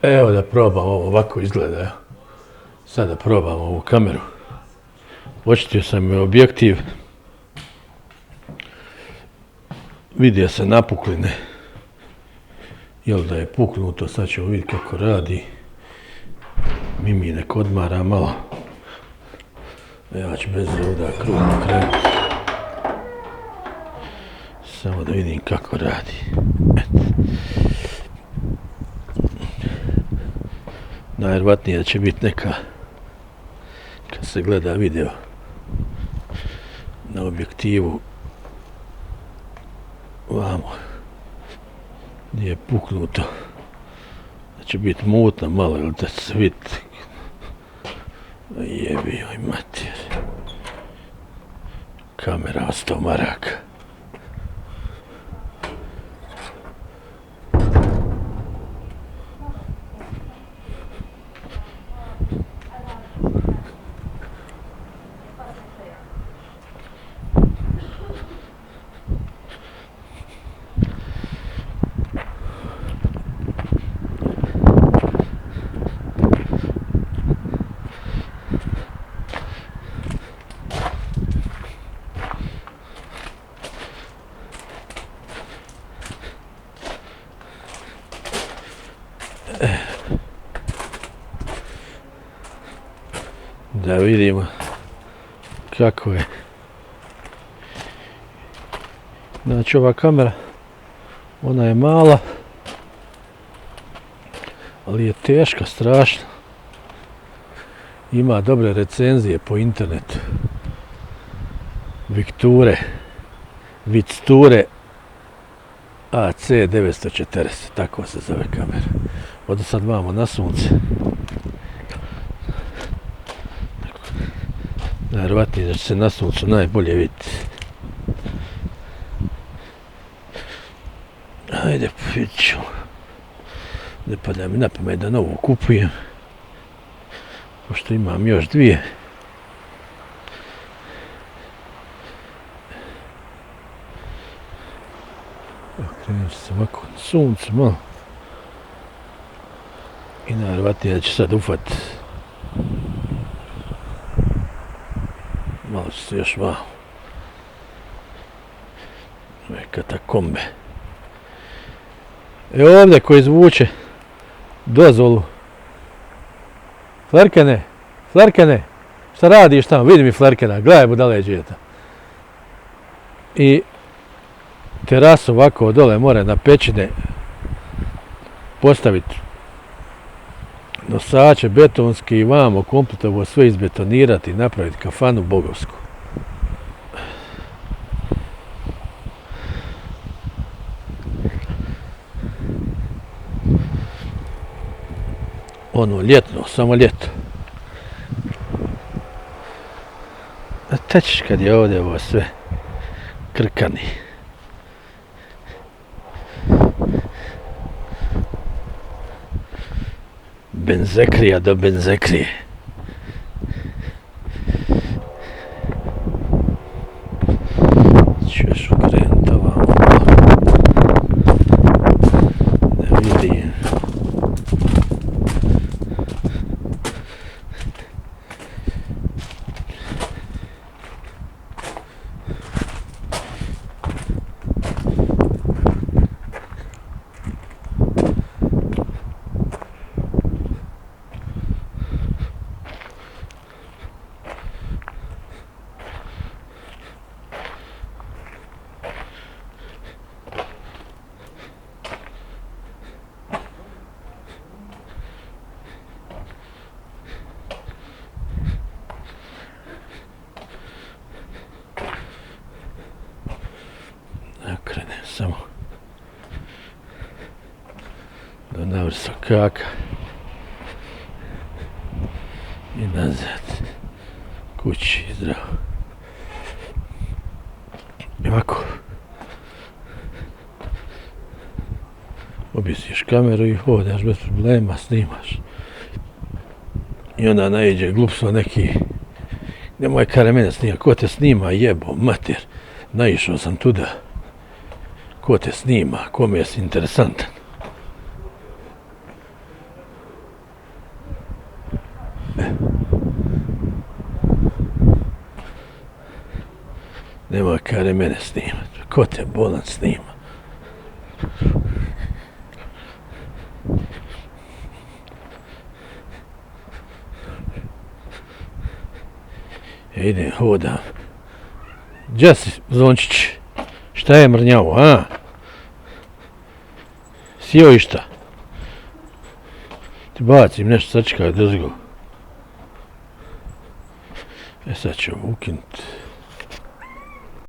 Evo da probam ovo, ovako izgleda, evo. Sad da probam ovu kameru. Očistio sam je objektiv. Vidio sam napukline. Jel da je puknuto, sad ćemo vidjeti kako radi. Mimi nek odmara malo. Ja ću bez ovdje krugom krenuti. Samo da vidim kako radi. Najvjerojatnije da će biti neka, kad se gleda video na objektivu vamo gdje je puknuto, da će biti mutno malo ili da će se vidjeti. Jebi joj mater. Kamera 100 maraka. Da vidimo kako je. Znači ova kamera, ona je mala, ali je teška, strašno. Ima dobre recenzije po internetu. Victure AC 940, tako se zove kamera. Odo sad vamo na sunce. Najvjerojatnije da će se na suncu najbolje vidjeti. Ajde, vidit ću. Ne pada mi na pamet da novu kupujem. Pošto imam još dvije. Krenut ću se ovako na suncu malo. I najvjerojatnije da će sad ufat. Malo ću se još malo. Ove katakombe. Evo ovdje ko izvuče dozvolu. Flerkene, šta radiš tamo? Vidi mi Flerkena, gledaj budale džeta. I terasu ovako dole more na pećine postaviti nosače betonski i vamo kompletno sve izbetonirati i napraviti kafanu bogovsku. Ono ljetno, samo ljeto. A tećiš kad je ovdje ovo sve krkani. Benzekrija do benzekrije. Ću još okrenuti ovamo. Da vidim. Okrenem samo do navrsa kaka i nazad kući zdravo. I ovako objesiš kameru i hodaš bez problema, snimaš. I onda naiđe glupstvo neki, nemoj kare mene snima, ko te snima, jebo, mater, naišao sam tuda. Ko te snima, kome jesi interesantan. Nemoj kare mene snimat. Ko te bolan snima? Ja idem, hodam. Gdje si, Zvončić? Šta je mrnjavo, a? Sjeo išta? Ti bacim nešto, sačekaj, drži go. Sad ću ukinut.